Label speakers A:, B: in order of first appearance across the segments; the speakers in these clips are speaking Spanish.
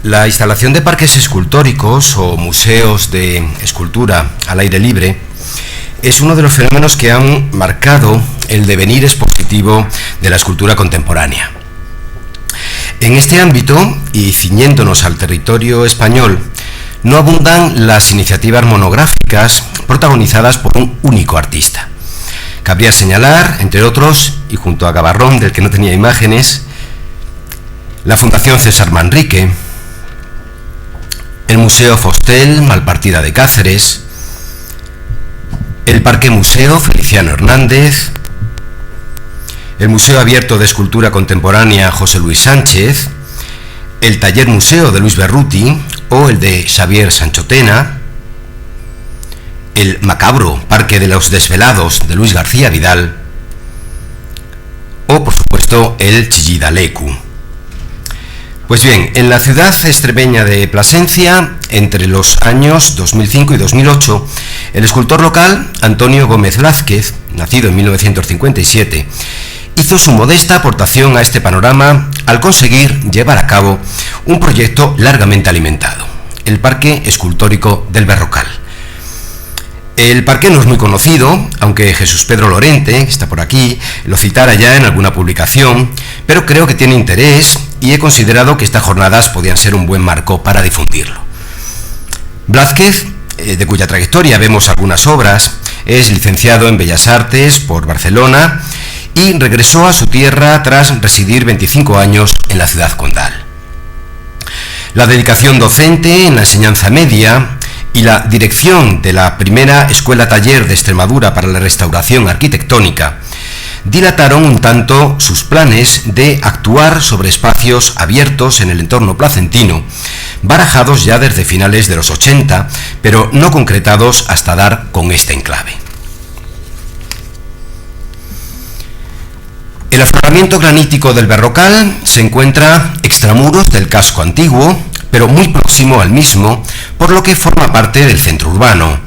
A: La instalación de parques escultóricos o museos de escultura al aire libre es uno de los fenómenos que han marcado el devenir expositivo de la escultura contemporánea. En este ámbito, y ciñéndonos al territorio español, no abundan las iniciativas monográficas protagonizadas por un único artista. Cabría señalar, entre otros, y junto a Gabarrón, del que no tenía imágenes, la Fundación César Manrique, el Museo Fostel Malpartida de Cáceres, el Parque Museo Feliciano Hernández, el Museo Abierto de Escultura Contemporánea José Luis Sánchez, el Taller Museo de Luis Berruti o el de Xavier Sanchotena, el macabro Parque de los Desvelados de Luis García Vidal o, por supuesto, el Chillida-Leku. Pues bien, en la ciudad extremeña de Plasencia, entre los años 2005 y 2008, el escultor local Antonio Gómez Blázquez, nacido en 1957, hizo su modesta aportación a este panorama al conseguir llevar a cabo un proyecto largamente alimentado, el Parque Escultórico del Berrocal. El parque no es muy conocido, aunque Jesús Pedro Lorente, que está por aquí, lo citara ya en alguna publicación, pero creo que tiene interés y he considerado que estas jornadas podían ser un buen marco para difundirlo. Blázquez, de cuya trayectoria vemos algunas obras, es licenciado en Bellas Artes por Barcelona y regresó a su tierra tras residir 25 años en la ciudad condal. La dedicación docente en la enseñanza media y la dirección de la primera Escuela Taller de Extremadura para la Restauración Arquitectónica dilataron un tanto sus planes de actuar sobre espacios abiertos en el entorno placentino, barajados ya desde finales de los 80, pero no concretados hasta dar con este enclave. El afloramiento granítico del Berrocal se encuentra extramuros del casco antiguo, pero muy próximo al mismo, por lo que forma parte del centro urbano.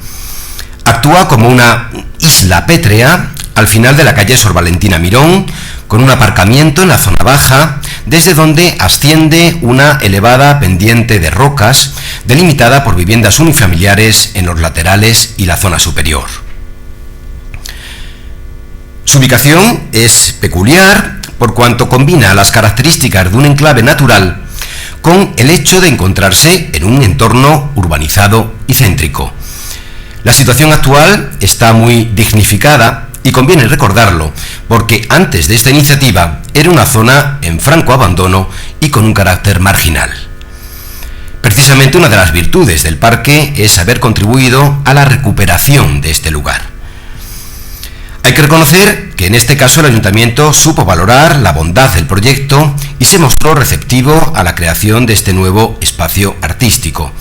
A: Actúa como una isla pétrea al final de la calle Sor Valentina Mirón, con un aparcamiento en la zona baja, desde donde asciende una elevada pendiente de rocas, delimitada por viviendas unifamiliares en los laterales y la zona superior. Su ubicación es peculiar por cuanto combina las características de un enclave natural con el hecho de encontrarse en un entorno urbanizado y céntrico. La situación actual está muy dignificada y conviene recordarlo, porque antes de esta iniciativa era una zona en franco abandono y con un carácter marginal. Precisamente una de las virtudes del parque es haber contribuido a la recuperación de este lugar. Hay que reconocer que en este caso el ayuntamiento supo valorar la bondad del proyecto y se mostró receptivo a la creación de este nuevo espacio artístico,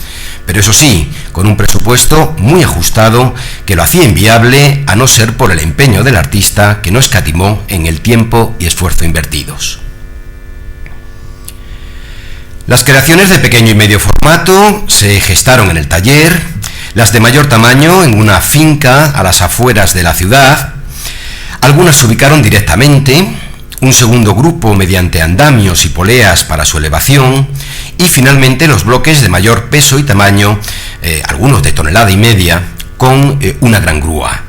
A: pero eso sí, con un presupuesto muy ajustado que lo hacía inviable a no ser por el empeño del artista, que no escatimó en el tiempo y esfuerzo invertidos. Las creaciones de pequeño y medio formato se gestaron en el taller, las de mayor tamaño en una finca a las afueras de la ciudad. Algunas se ubicaron directamente, un segundo grupo mediante andamios y poleas para su elevación, y finalmente los bloques de mayor peso y tamaño, algunos de 1,5 toneladas, con una gran grúa.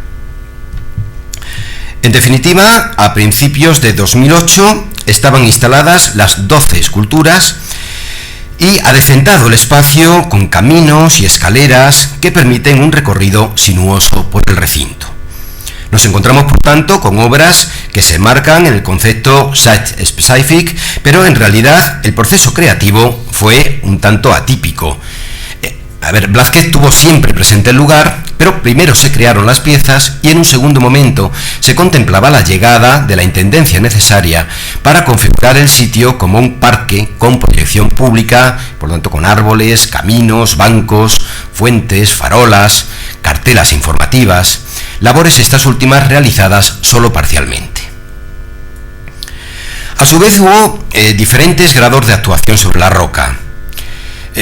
A: En definitiva, a principios de 2008 estaban instaladas las 12 esculturas y adecentado el espacio con caminos y escaleras que permiten un recorrido sinuoso por el recinto. Nos encontramos, por tanto, con obras que se marcan en el concepto site-specific, pero en realidad el proceso creativo fue un tanto atípico. Blázquez tuvo siempre presente el lugar, pero primero se crearon las piezas y en un segundo momento se contemplaba la llegada de la intendencia necesaria para configurar el sitio como un parque con proyección pública, por lo tanto con árboles, caminos, bancos, fuentes, farolas, cartelas informativas, labores estas últimas realizadas solo parcialmente. A su vez hubo diferentes grados de actuación sobre la roca.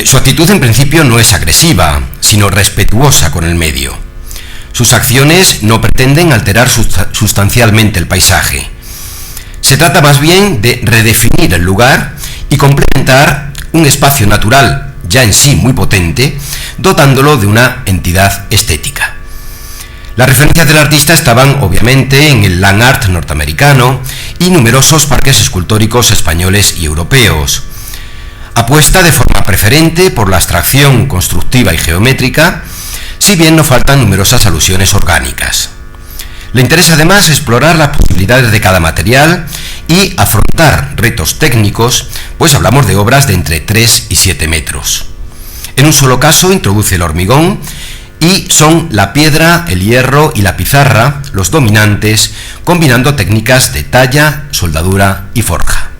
A: Su actitud en principio no es agresiva, sino respetuosa con el medio. Sus acciones no pretenden alterar sustancialmente el paisaje. Se trata más bien de redefinir el lugar y complementar un espacio natural ya en sí muy potente, dotándolo de una entidad estética. Las referencias del artista estaban obviamente en el land art norteamericano y numerosos parques escultóricos españoles y europeos. Apuesta de forma preferente por la abstracción constructiva y geométrica, si bien no faltan numerosas alusiones orgánicas. Le interesa además explorar las posibilidades de cada material y afrontar retos técnicos, pues hablamos de obras de entre 3 y 7 metros. En un solo caso introduce el hormigón y son la piedra, el hierro y la pizarra los dominantes, combinando técnicas de talla, soldadura y forja.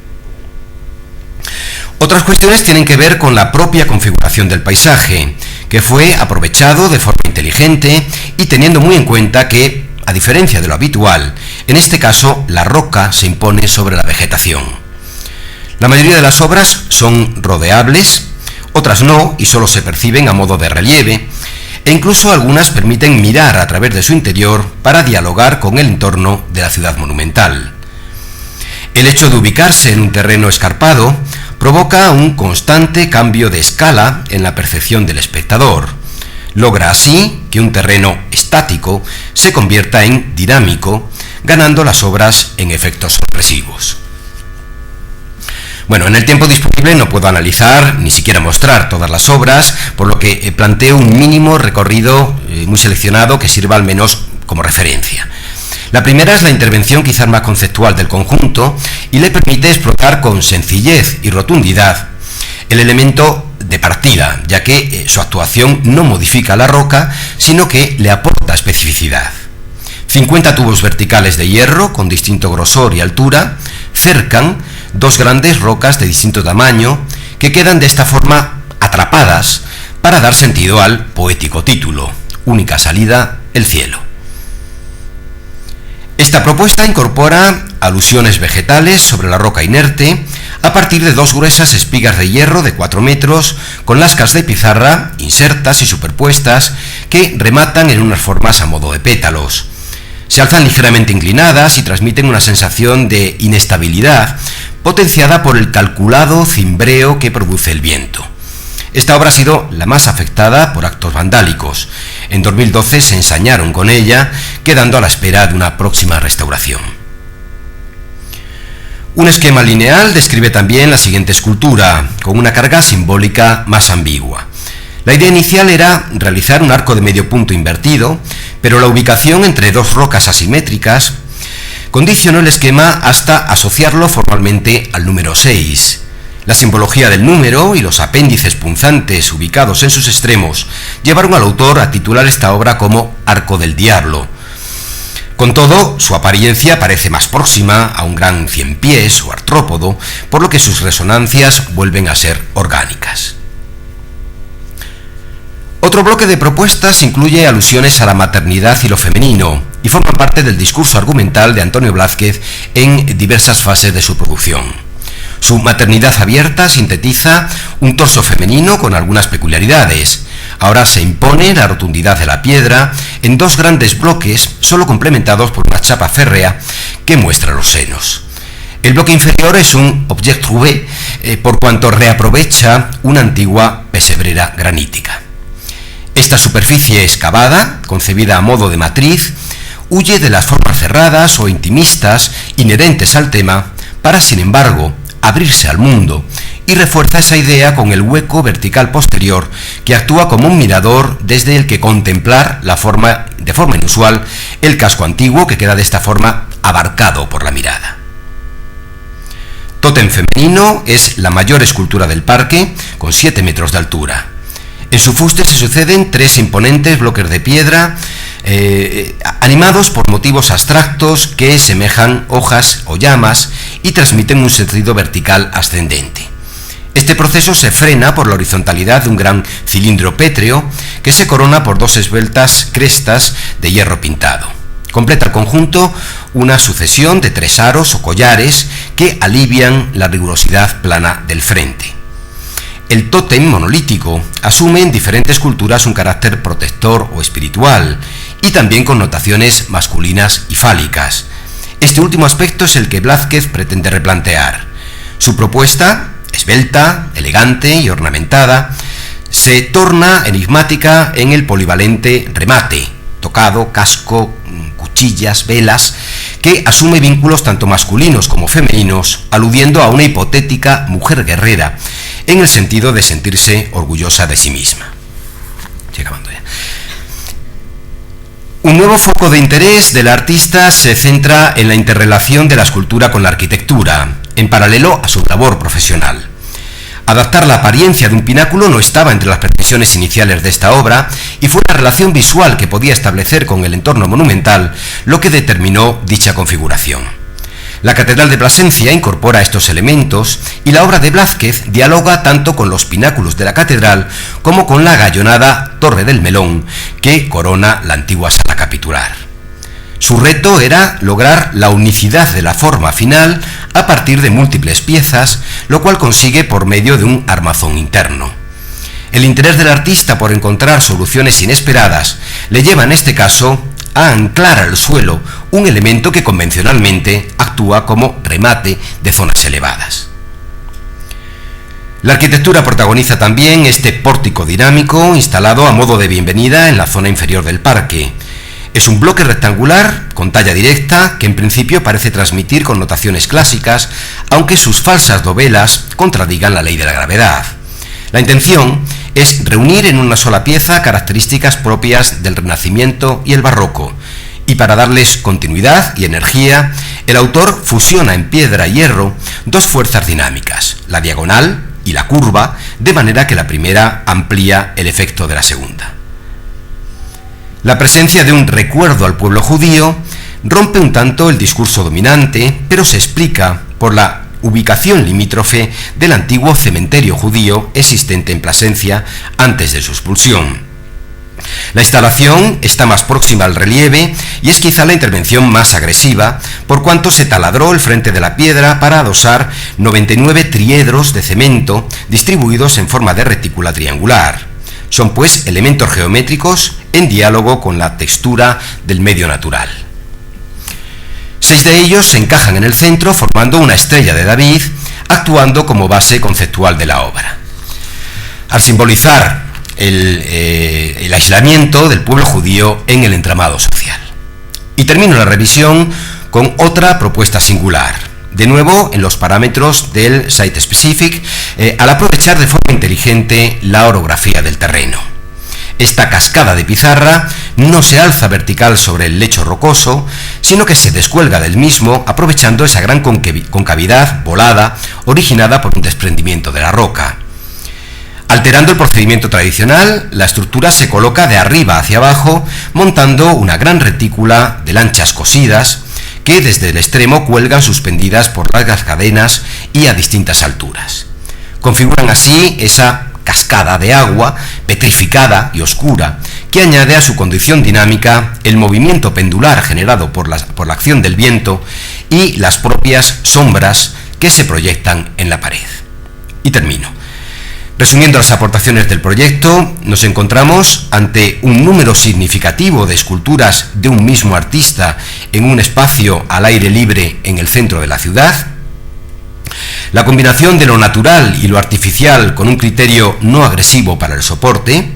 A: Otras cuestiones tienen que ver con la propia configuración del paisaje, que fue aprovechado de forma inteligente y teniendo muy en cuenta que, a diferencia de lo habitual, en este caso la roca se impone sobre la vegetación. La mayoría de las obras son rodeables, otras no y solo se perciben a modo de relieve, e incluso algunas permiten mirar a través de su interior para dialogar con el entorno de la ciudad monumental. El hecho de ubicarse en un terreno escarpado provoca un constante cambio de escala en la percepción del espectador. Logra así que un terreno estático se convierta en dinámico, ganando las obras en efectos sorpresivos. Bueno, en el tiempo disponible no puedo analizar ni siquiera mostrar todas las obras, por lo que planteo un mínimo recorrido muy seleccionado que sirva al menos como referencia. La primera es la intervención quizás más conceptual del conjunto y le permite explotar con sencillez y rotundidad el elemento de partida, ya que su actuación no modifica la roca, sino que le aporta especificidad. 50 tubos verticales de hierro con distinto grosor y altura cercan dos grandes rocas de distinto tamaño que quedan de esta forma atrapadas para dar sentido al poético título, Única salida, el cielo. Esta propuesta incorpora alusiones vegetales sobre la roca inerte a partir de dos gruesas espigas de hierro de 4 metros con lascas de pizarra insertas y superpuestas que rematan en unas formas a modo de pétalos. Se alzan ligeramente inclinadas y transmiten una sensación de inestabilidad potenciada por el calculado cimbreo que produce el viento. Esta obra ha sido la más afectada por actos vandálicos. En 2012 se ensañaron con ella, quedando a la espera de una próxima restauración. Un esquema lineal describe también la siguiente escultura, con una carga simbólica más ambigua. La idea inicial era realizar un arco de medio punto invertido, pero la ubicación entre dos rocas asimétricas condicionó el esquema hasta asociarlo formalmente al número 6. La simbología del número y los apéndices punzantes ubicados en sus extremos llevaron al autor a titular esta obra como Arco del Diablo. Con todo, su apariencia parece más próxima a un gran ciempiés o artrópodo, por lo que sus resonancias vuelven a ser orgánicas. Otro bloque de propuestas incluye alusiones a la maternidad y lo femenino, y forman parte del discurso argumental de Antonio Blázquez en diversas fases de su producción. Su maternidad abierta sintetiza un torso femenino con algunas peculiaridades. Ahora se impone la rotundidad de la piedra en dos grandes bloques, solo complementados por una chapa férrea que muestra los senos. El bloque inferior es un objet trouvé, por cuanto reaprovecha una antigua pesebrera granítica. Esta superficie excavada, concebida a modo de matriz, huye de las formas cerradas o intimistas inherentes al tema para, sin embargo, abrirse al mundo, y refuerza esa idea con el hueco vertical posterior que actúa como un mirador desde el que contemplar de forma inusual el casco antiguo que queda de esta forma abarcado por la mirada. Tótem femenino es la mayor escultura del parque, con 7 metros de altura. En su fuste se suceden 3 imponentes bloques de piedra animados por motivos abstractos que semejan hojas o llamas y transmiten un sentido vertical ascendente. Este proceso se frena por la horizontalidad de un gran cilindro pétreo que se corona por 2 esbeltas crestas de hierro pintado. Completa el conjunto una sucesión de 3 aros o collares que alivian la rigurosidad plana del frente. El tótem monolítico asume en diferentes culturas un carácter protector o espiritual y también connotaciones masculinas y fálicas. Este último aspecto es el que Blázquez pretende replantear. Su propuesta esbelta, elegante y ornamentada, se torna enigmática en el polivalente remate, tocado, casco, cuchillas, velas, que asume vínculos tanto masculinos como femeninos, aludiendo a una hipotética mujer guerrera, en el sentido de sentirse orgullosa de sí misma. Estoy acabando ya. Un nuevo foco de interés del artista se centra en la interrelación de la escultura con la arquitectura, en paralelo a su labor profesional. Adaptar la apariencia de un pináculo no estaba entre las pretensiones iniciales de esta obra y fue la relación visual que podía establecer con el entorno monumental lo que determinó dicha configuración. La Catedral de Plasencia incorpora estos elementos y la obra de Blázquez dialoga tanto con los pináculos de la catedral como con la gallonada Torre del Melón que corona la antigua sala capitular. Su reto era lograr la unicidad de la forma final a partir de múltiples piezas, lo cual consigue por medio de un armazón interno. El interés del artista por encontrar soluciones inesperadas le lleva en este caso a anclar al suelo un elemento que convencionalmente actúa como remate de zonas elevadas. La arquitectura protagoniza también este pórtico dinámico instalado a modo de bienvenida en la zona inferior del parque. Es un bloque rectangular con talla directa que en principio parece transmitir connotaciones clásicas, aunque sus falsas dovelas contradigan la ley de la gravedad. La intención es reunir en una sola pieza características propias del Renacimiento y el Barroco, y para darles continuidad y energía, el autor fusiona en piedra y hierro dos fuerzas dinámicas, la diagonal y la curva, de manera que la primera amplía el efecto de la segunda. La presencia de un recuerdo al pueblo judío rompe un tanto el discurso dominante, pero se explica por la ubicación limítrofe del antiguo cementerio judío existente en Plasencia antes de su expulsión. La instalación está más próxima al relieve y es quizá la intervención más agresiva, por cuanto se taladró el frente de la piedra para adosar 99 triedros de cemento distribuidos en forma de retícula triangular. Son pues elementos geométricos en diálogo con la textura del medio natural. 6 de ellos se encajan en el centro formando una estrella de David, actuando como base conceptual de la obra. Al simbolizar el aislamiento del pueblo judío en el entramado social. Y termino la revisión con otra propuesta singular. De nuevo, en los parámetros del Site Specific, al aprovechar de forma inteligente la orografía del terreno. Esta cascada de pizarra no se alza vertical sobre el lecho rocoso, sino que se descuelga del mismo, aprovechando esa gran concavidad volada originada por un desprendimiento de la roca. Alterando el procedimiento tradicional, la estructura se coloca de arriba hacia abajo, montando una gran retícula de lanchas cosidas, que desde el extremo cuelgan suspendidas por largas cadenas y a distintas alturas. Configuran así esa cascada de agua petrificada y oscura que añade a su condición dinámica el movimiento pendular generado por la acción del viento y las propias sombras que se proyectan en la pared. Y termino. Resumiendo las aportaciones del proyecto, nos encontramos ante un número significativo de esculturas de un mismo artista en un espacio al aire libre en el centro de la ciudad, la combinación de lo natural y lo artificial con un criterio no agresivo para el soporte,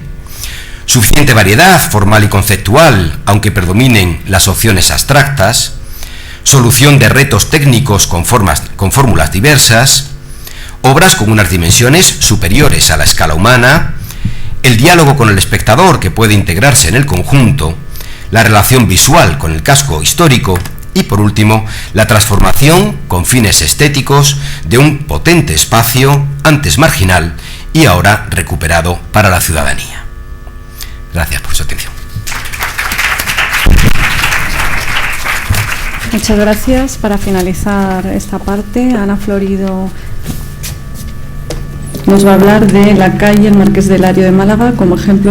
A: suficiente variedad formal y conceptual, aunque predominen las opciones abstractas, solución de retos técnicos con fórmulas diversas, obras con unas dimensiones superiores a la escala humana, el diálogo con el espectador que puede integrarse en el conjunto, la relación visual con el casco histórico y, por último, la transformación con fines estéticos de un potente espacio antes marginal y ahora recuperado para la ciudadanía. Gracias por su atención.
B: Muchas gracias. Para finalizar esta parte, Ana Florido nos va a hablar de la calle El Marqués de Lario de Málaga como ejemplo de